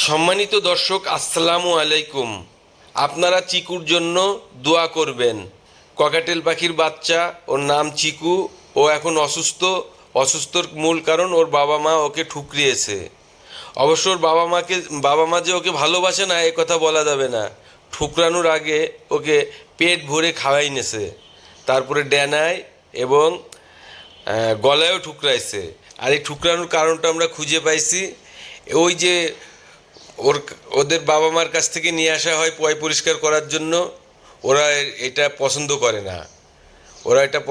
সম্মানিত দর্শক, আসসালামু আলাইকুম। আপনারা চিকুর জন্য দোয়া করবেন। ককাটেল পাখির বাচ্চা, ওর নাম চিকু। ও এখন অসুস্থর মূল কারণ ওর বাবা মা ওকে ঠুকরিয়েছে। অবশ্য ওর বাবা মা যে ওকে ভালোবাসে না এ কথা বলা যাবে না। ঠুকরানোর আগে ওকে পেট ভরে খাওয়াই নেছে, তারপরে ডেনায় এবং গলায়ও ঠুকরাইছে। আর এই ঠুকরানোর কারণটা আমরা খুঁজে পাইছি। ওই যে ওদের বাবা মার কাছ থেকে নিয়ে আসা হয় পয় পরিষ্কার করার জন্য। ওরা এটা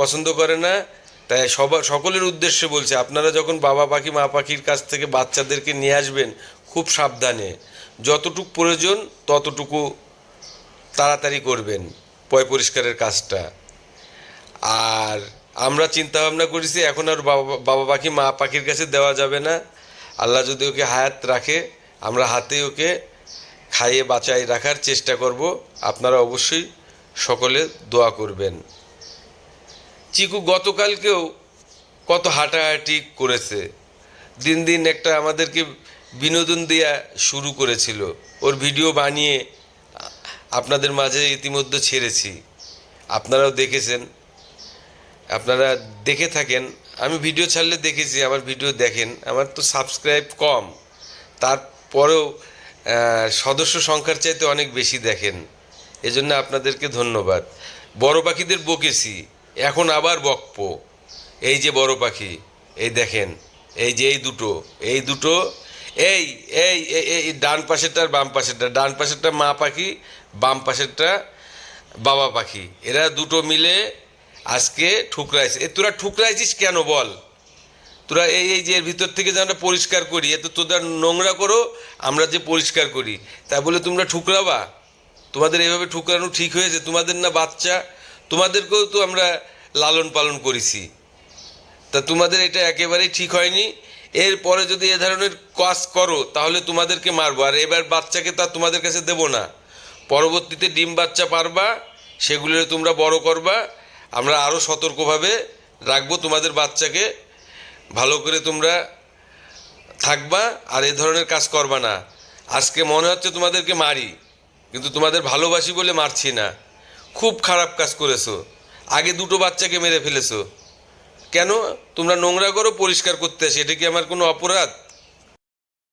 পছন্দ করে না, তাই সকলের উদ্দেশ্যে বলছে, আপনারা যখন বাবা পাখি মা পাখির কাছ থেকে বাচ্চাদেরকে নিয়ে আসবেন খুব সাবধানে, যতটুকু প্রয়োজন ততটুকু তাড়াতাড়ি করবেন পয় পরিষ্কারের কাজটা। আর আমরা চিন্তা ভাবনা করেছি এখন আর বাবা পাখি মা পাখির কাছে দেওয়া যাবে না। আল্লাহ যদি ওকে হায়াত রাখে, আমরা হাতে ওকে খাইয়ে বাঁচাই রাখার চেষ্টা করব। আপনারা অবশ্যই সকলে দোয়া করবেন। চিকু গতকালকেও কত হাঁটাহাঁটি করেছে, দিন দিন একটা আমাদেরকে বিনোদন দেওয়া শুরু করেছিল। ওর ভিডিও বানিয়ে আপনাদের মাঝে ইতিমধ্যে ছেড়েছি, আপনারাও দেখেছেন, আপনারা দেখে থাকেন। আমি ভিডিও ছাড়লে দেখেছি, আমার ভিডিও দেখেন। আমার তো সাবস্ক্রাইব কম, তারপরেও সদস্য সংখ্যার চাইতে অনেক বেশি দেখেন, এজন্য আপনাদেরকে ধন্যবাদ। বড় পাখিদের বকেছি, এখন আবার বকবো। এই যে বড় পাখি, এই দেখেন, এই যে এই দুটো এই এই এই ডান পাশেরটা আর বাম পাশেরটা, ডান পাশেরটা মা পাখি, বাম পাশেরটা বাবা পাখি, এরা দুটো মিলে আজকে ঠুকরাইছে। তোরা ঠুকরাইছিস কেন বল? তোরা এই যে এর ভিতর থেকে যে আমরা পরিষ্কার করি, এত তোদের নোংরা করো, আমরা যে পরিষ্কার করি, তাই বলে তোমরা ঠুকরাবা? তোমাদের এইভাবে ঠুকরানো ঠিক হয়েছে? তোমাদের না বাচ্চা, তোমাদেরকেও তো আমরা লালন পালন করেছি, তা তোমাদের এটা একেবারেই ঠিক হয়নি। এরপরে যদি এ ধরনের কাজ করো তাহলে তোমাদেরকে মারবো। আর এবার বাচ্চাকে তা তোমাদের কাছে দেবো না। পরবর্তীতে ডিম বাচ্চা পারবা, সেগুলো তোমরা বড় করবা, আমরা আরও সতর্কভাবে রাখবো তোমাদের বাচ্চাকে। ভালো করে তোমরা থাকবা, আর এ ধরনের কাজ করবা না। আজকে মনে হচ্ছে তোমাদেরকে মারি, কিন্তু তোমাদের ভালোবাসি বলে মারছি না। খুব খারাপ কাজ করেছো, আগে দুটো বাচ্চাকে মেরে ফেলেছো। কেন? তোমরা নোংরা করো, পরিষ্কার করতে আসে, এটা কি আমার কোনো অপরাধ?